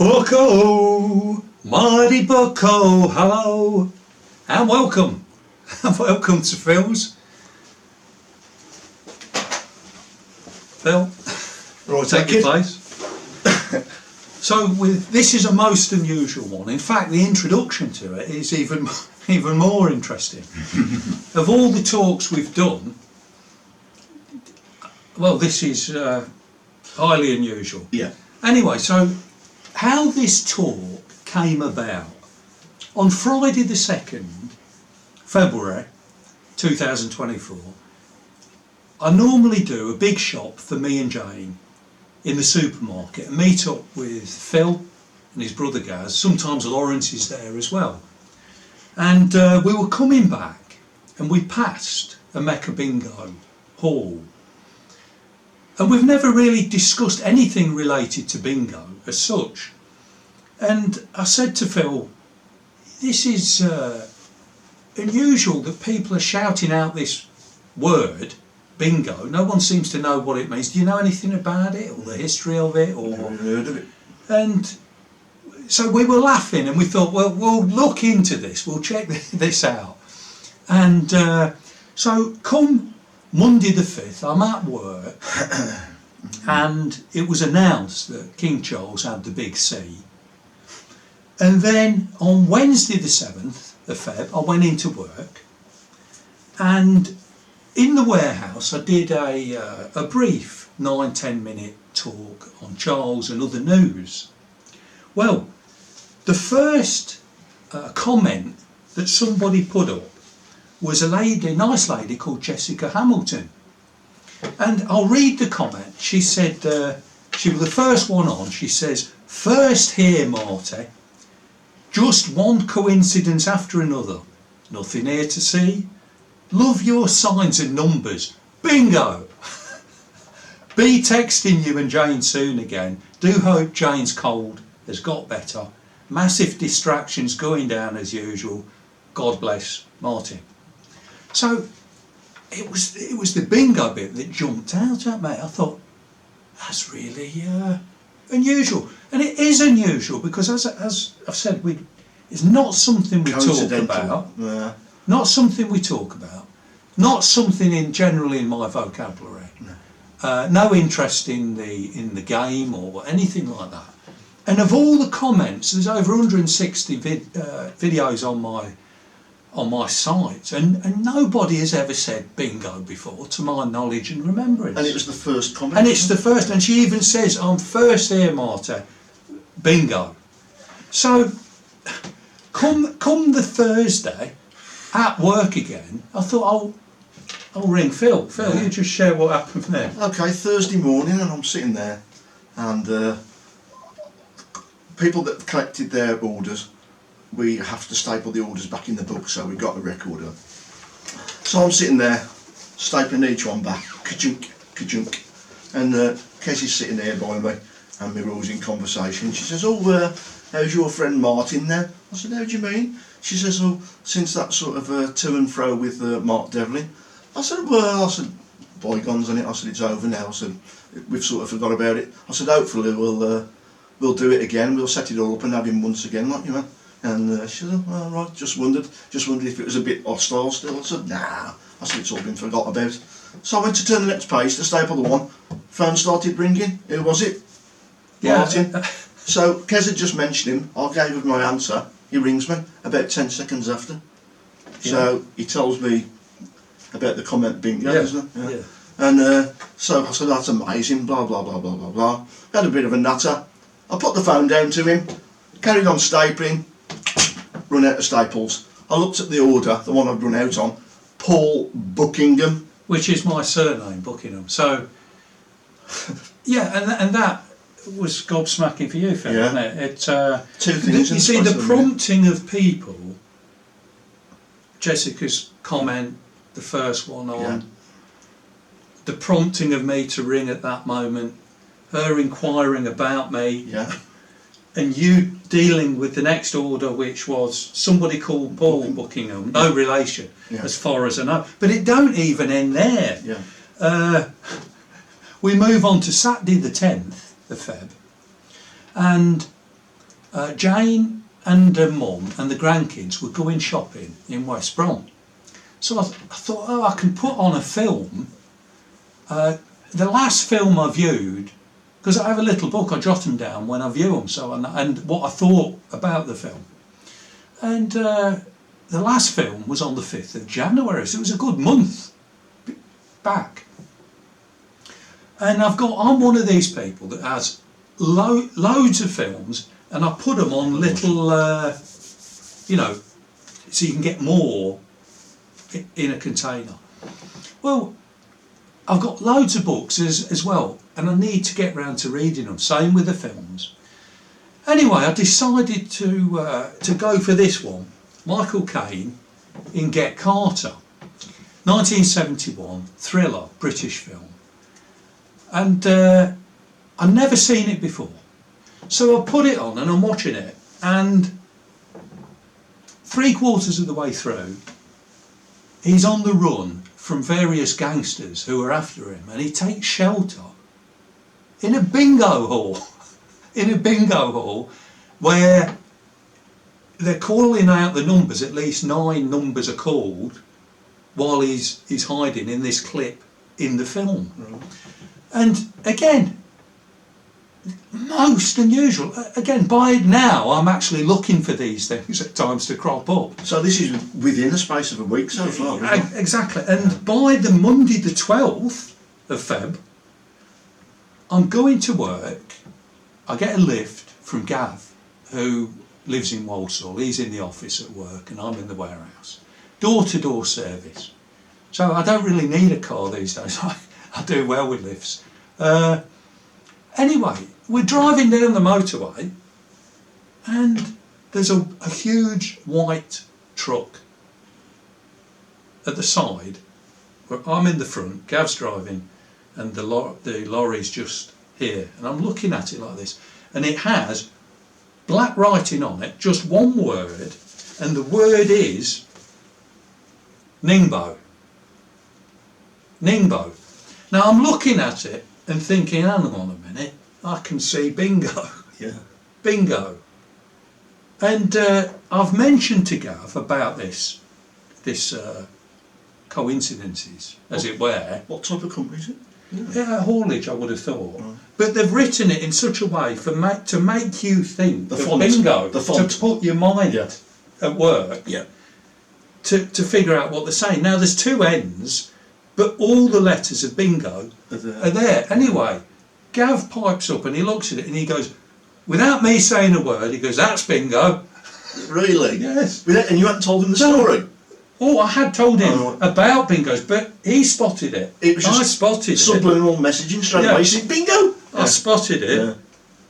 Bucko, mighty Bucko, hello, and welcome, welcome to Phil's. Phil, Right, take your place. So this is a most unusual one. In fact, the introduction to it is even more interesting. Of all the talks we've done, well, this is highly unusual. Yeah. Anyway, so how this talk came about, on Friday the 2nd February 2024, I normally do a big shop for me and Jane in the supermarket and meet up with Phil and his brother Gaz. Sometimes Lawrence is there as well. And we were coming back and we passed a Mecca Bingo hall. And we've never really discussed anything related to bingo as such. And I said to Phil, this is unusual that people are shouting out this word, bingo. No one seems to know what it means. Do you know anything about it or the history of it? Or Never heard of it. And so we were laughing and we thought, well, we'll look into this, we'll check this out. And so come Monday the 5th, I'm at work and it was announced that King Charles had the big C. And then on Wednesday the 7th of Feb, I went into work and in the warehouse I did a brief 9-10 minute talk on Charles and other news. Well, the first comment that somebody put up was a nice lady called Jessica Hamilton. And I'll read the comment. She said, she was the first one on, she says, "First here, Marty, just one coincidence after another. Nothing here to see. Love your signs and numbers. Bingo! Be texting you and Jane soon again. Do hope Jane's cold has got better. Massive distractions going down as usual. God bless, Martin." So it was the bingo bit that jumped out at me. I thought, that's really unusual. And it is unusual because as I've said, it's not something we talk about. Yeah. Not something we talk about. Not something generally in my vocabulary. No, no interest in the game or anything like that. And of all the comments, there's over 160 videos on my site, and nobody has ever said bingo before, to my knowledge and remembrance. And it was the first comment. And it's the first, and she even says, "I'm first here, Marta, bingo." So, come the Thursday, at work again, I thought I'll ring Phil. Phil, you just share what happened there. Okay, Thursday morning, and I'm sitting there, and people that collected their orders, we have to staple the orders back in the book, so we got a record of. So I'm sitting there, stapling each one back, ka-chunk, ka-chunk, and Kezzy's sitting there by me, and we're always in conversation. She says, "Oh, how's your friend Martin there?" I said, "How do you mean?" She says, "Oh, since that sort of to and fro with Mark Devlin." I said, "Well," I said, "bygones on it." I said, "It's over now." I said, "We've sort of forgot about it." I said, "Hopefully we'll do it again. We'll set it all up and have him once again, like, you know." And she said, "Oh, right, just wondered if it was a bit hostile still." I said, "Nah." I said, "It's all been forgot about." So I went to turn the next page to staple the one. Phone started ringing. Who was it? Yeah. Martin. So Kez had just mentioned him. I gave him my answer. He rings me about 10 seconds after. So he tells me about the comment bingo, isn't it? Yeah. And so I said, "That's amazing, blah, blah, blah, blah, blah, blah." Had a bit of a natter. I put the phone down to him, carried on stapling, run out of staples. I looked at the order, the one I'd run out on, Paul Buckingham. Which is my surname, Buckingham. So, yeah, and that was gobsmacking for you, Phil, wasn't it? Two things. You see, the prompting of people, Jessica's comment, the first one on, the prompting of me to ring at that moment, her inquiring about me, and you dealing with the next order, which was somebody called Paul Buckingham, no relation, as far as I know. But it don't even end there. We move on to Saturday the 10th of Feb, and Jane and her mum and the grandkids were going shopping in West Brom. So I thought, oh, I can put on a film. The last film I viewed, because I have a little book, I jot them down when I view them, and what I thought about the film. And the last film was on the 5th of January, so it was a good month back. And I'm one of these people that has loads of films, and I put them on little, so you can get more in a container. Well, I've got loads of books as well, and I need to get round to reading them. Same with the films. Anyway, I decided to go for this one, Michael Caine in Get Carter, 1971 thriller, British film, and I'd never seen it before. So I put it on and I'm watching it, and 3/4 of the way through, he's on the run from various gangsters who are after him, and he takes shelter in a bingo hall. In a bingo hall where they're calling out the numbers, at least 9 numbers are called, while he's hiding in this clip in the film. Right. And again, most unusual. Again, by now I'm actually looking for these things at times to crop up. So this is within a space of a week so far, isn't it? Exactly. And by the Monday the 12th of Feb, I'm going to work. I get a lift from Gav, who lives in Walsall. He's in the office at work and I'm in the warehouse. Door-to-door service. So I don't really need a car these days. I do well with lifts. Anyway, we're driving down the motorway and there's a huge white truck at the side. I'm in the front, Gav's driving, and the lorry's just here. And I'm looking at it like this. And it has black writing on it, just one word, and the word is Ningbo. Ningbo. Now I'm looking at it and thinking, hang on a minute, I can see bingo. Yeah. Bingo. And I've mentioned to Gav about this coincidences, as it were. What type of company is it? Yeah, haulage, I would have thought. Right. But they've written it in such a way to make you think the of font, bingo, the font. to put your mind at work, to figure out what they're saying. Now there's 2 N's, but all the letters of bingo are there. Anyway, Gav pipes up and he looks at it and he goes, without me saying a word, he goes, that's bingo. Really? Yes. And you hadn't told him the story? Oh, I had told him about bingos, but he spotted it. It was I spotted it. Subliminal messaging straight away. He said, bingo! I spotted it,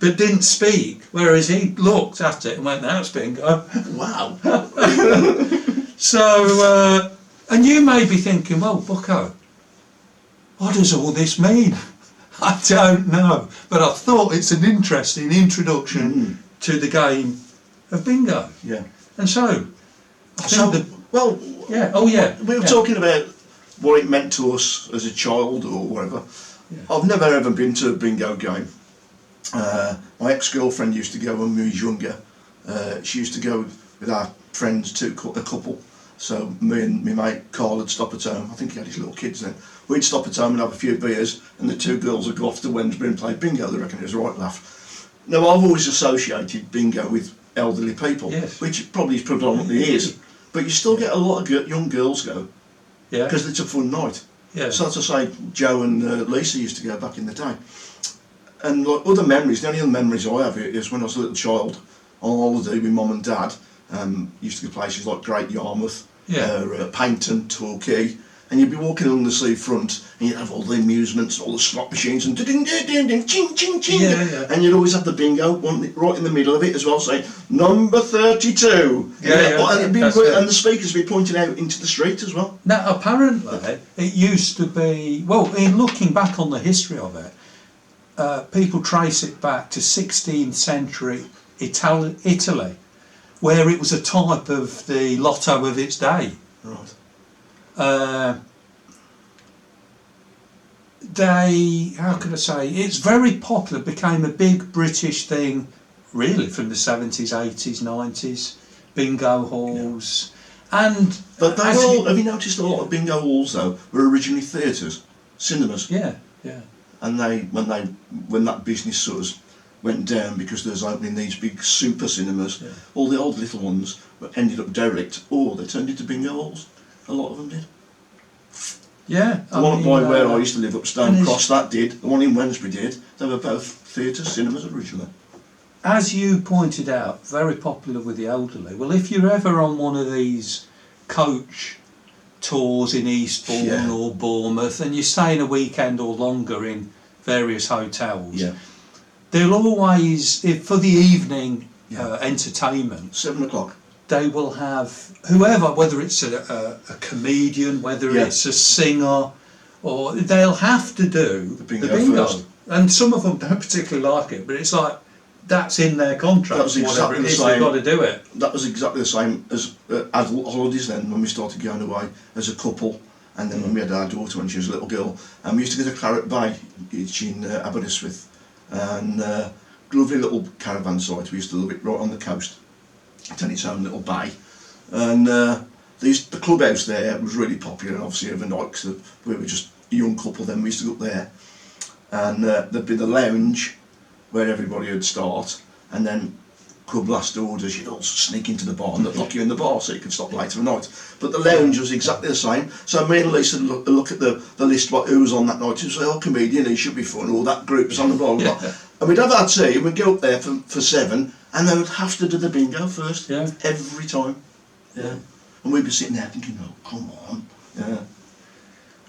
but didn't speak, whereas he looked at it and went, that's bingo. Wow. So, and you may be thinking, well, Bucko, what does all this mean? I don't know, but I thought it's an interesting introduction to the game of bingo. Yeah. And so, I think we were talking about what it meant to us as a child or whatever. Yeah. I've never ever been to a bingo game. My ex-girlfriend used to go when we was younger. She used to go with our friends, a couple. So me and my mate Carl would stop at home. I think he had his little kids then. We'd stop at home and have a few beers, and the 2 girls would go off to Wednesbury and play bingo. They reckon it was a right laugh. Now I've always associated bingo with elderly people, which probably predominantly is. But you still get a lot of young girls go, because it's a fun night. Yeah. So as I say, Joe and Lisa used to go back in the day. And like other memories, the only other memories I have is when I was a little child on holiday with Mum and Dad. Used to go places like Great Yarmouth, Paynton, Torquay, and you'd be walking along the seafront and you'd have all the amusements, all the slot machines and ding ding ding ding ching ching ching, and you'd always have the bingo one right in the middle of it as well, saying number 32. And the speakers would be pointing out into the street as well. Now apparently it used to be, well, in looking back on the history of it, people trace it back to 16th century Italy, where it was a type of the lotto of its day. Right. How can I say, it's very popular, became a big British thing really from the 70s, 80s, 90s, bingo halls, and But they as all, you- have you noticed a lot of bingo halls though were originally theatres, cinemas, yeah. and when that business sort of went down because there was opening these big super cinemas, all the old little ones ended up derelict, or they turned into bingo halls. A lot of them did. Yeah, The one where I used to live up and Stone it's- Cross, that did. The one in Wednesbury did. They were both theatres, cinemas originally. as you pointed out, very popular with the elderly. Well, if you're ever on one of these coach tours in Eastbourne Yeah. or Bournemouth and you're staying a weekend or longer in various hotels, Yeah. they'll always, if for the evening Yeah. entertainment, 7 o'clock. they will have whoever, whether it's a comedian, whether Yeah. it's a singer, or they'll have to do The bingo first. And some of them don't particularly like it, but it's like that's in their contract. That was whatever exactly it the is, same. they've got to do it. That was exactly the same as adult holidays then, when we started going away as a couple, and then when we had our daughter when she was a little girl, and we used to go to Claret Bay, it's in Aberystwyth, and lovely little caravan site. We used to love it, right on the coast. It's on its own little bay, and the clubhouse there was really popular, and obviously overnight because we were just a young couple then. We used to go up there, and there'd be the lounge where everybody would start, and then club last orders, you'd also sneak into the bar and they'd lock you in the bar so you could stop later at night. But the lounge was exactly the same. So me and Lisa look at the list, who was on that night, and say, oh, comedian, he should be fun, or that group's on the bar. Yeah. And we'd have our tea, and we'd go up there for 7, and they would have to do the bingo first, Yeah. every time. Yeah. And we'd be sitting there thinking, oh, come on. Yeah.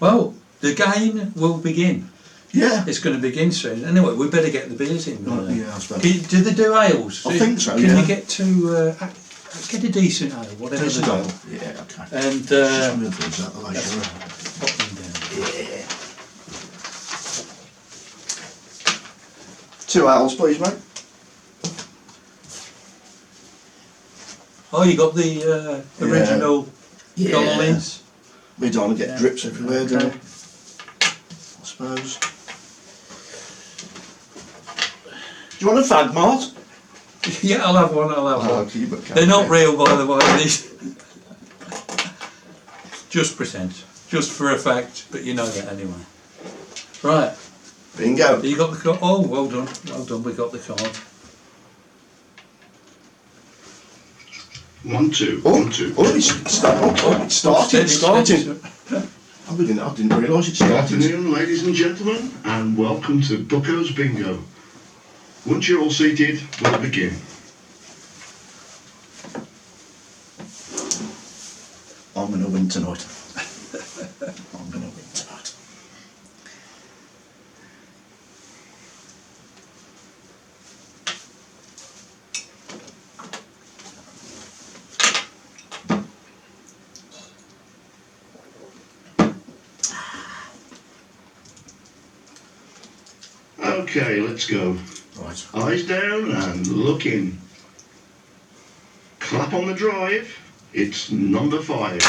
Well, the game will begin. Yeah. It's going to begin soon. Anyway, we better get the beers in. Yeah, I suppose. Do they do ales? I think so, Can yeah. you get to get a decent ale, whatever Decent they ale. do? Yeah, okay. And Just move these out of the way, that's shall we? right. Pop them down. Yeah. 2 ales, please, mate. Oh, you got the original Collins? We don't want to get drips everywhere, do we? Okay. I suppose. Do you want a fag, Mart? Yeah, I'll have one. Oh, keep it. They're not real, by the way. These. Just pretend, just for a fact, but you know that anyway. Right. Bingo. You got the card? Oh, well done. Well done, we got the card. 1, 2, Oh, 1, 2. oh, it's starting. Steady. I didn't realise it Good started. afternoon, ladies and gentlemen, and welcome to Bucko's Bingo. Once you're all seated, we'll begin. I'm going to win tonight. I'm going to win tonight. Okay, let's go. Right. Eyes down and look in. Clap on the drive. It's number 5.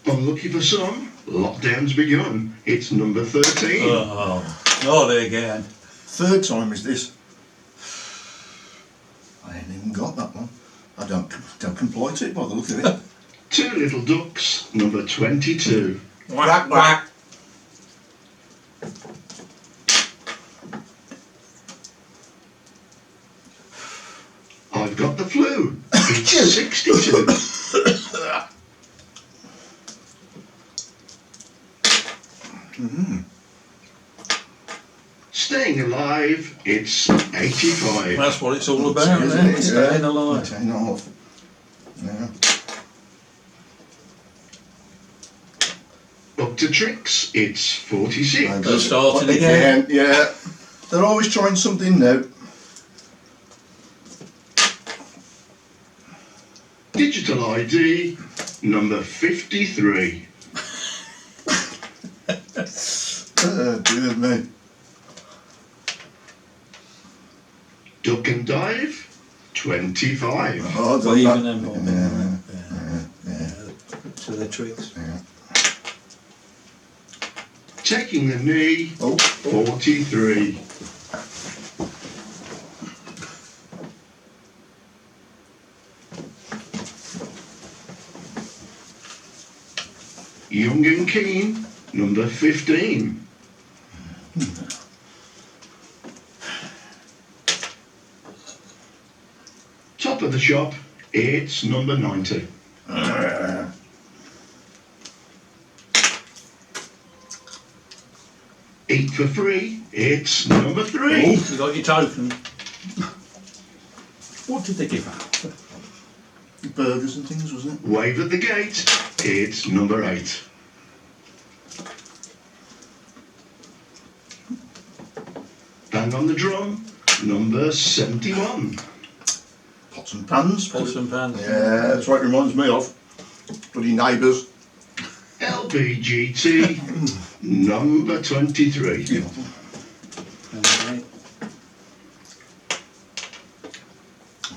Unlucky for some, lockdown's begun. It's number 13. Oh, not again. 3rd time is this. I ain't even got that one. I don't comply to it by the look of it. 2 little ducks, number 22. Whack, whack. I've got the flu. It's 62. Staying alive, it's 85. That's what it's all about, Isn't isn't it? it? Staying alive. 10.5. Yeah. Up to tricks, it's 46. They're starting What again. Yeah. They're always trying something new. Digital ID, number 53. Dear me. Duck and dive, 25. Oh, Well, even them. Yeah. To the tricks. Yeah. Taking the knee, Oh, 43. Young and Keen, number 15. Top of the shop, it's number 90. Eat for free, it's number 3. You got your token. What did they give out? burgers and things, wasn't it? Wave at the gate, it's number 8. Bang on the drum, number 71. Pots and pans. Pots and pans. Yeah, that's what it reminds me of. Bloody neighbours. LBGT, number 23. Okay.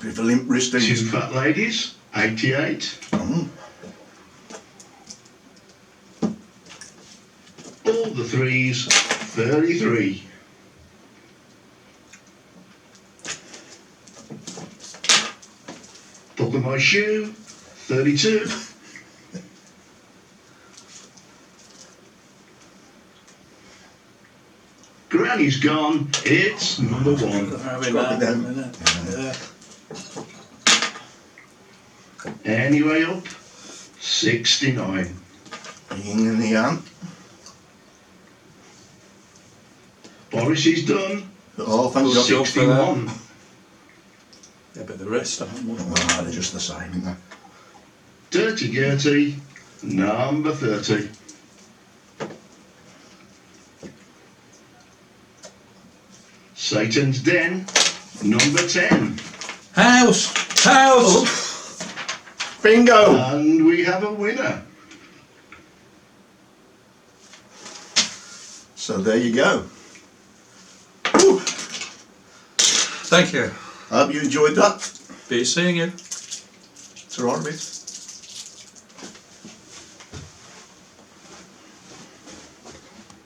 Bit of a limp wrist, Two these. fat ladies, 88. All the threes, 33. Top of my shoe, 32. Granny's gone, it's number 1. Having Drop it that, down. isn't it? Anyway up, 69. Yin and the yang. Boris is done, Oh, thank God. 61. Yeah, but the rest of them. Ah, they're just the same, aren't they? Dirty Gertie, number 30. Satan's Den, number 10. House! House! Bingo! And we have a winner. So there you go. Thank you. I hope you enjoyed that. Be seeing you. It's alright, Miss.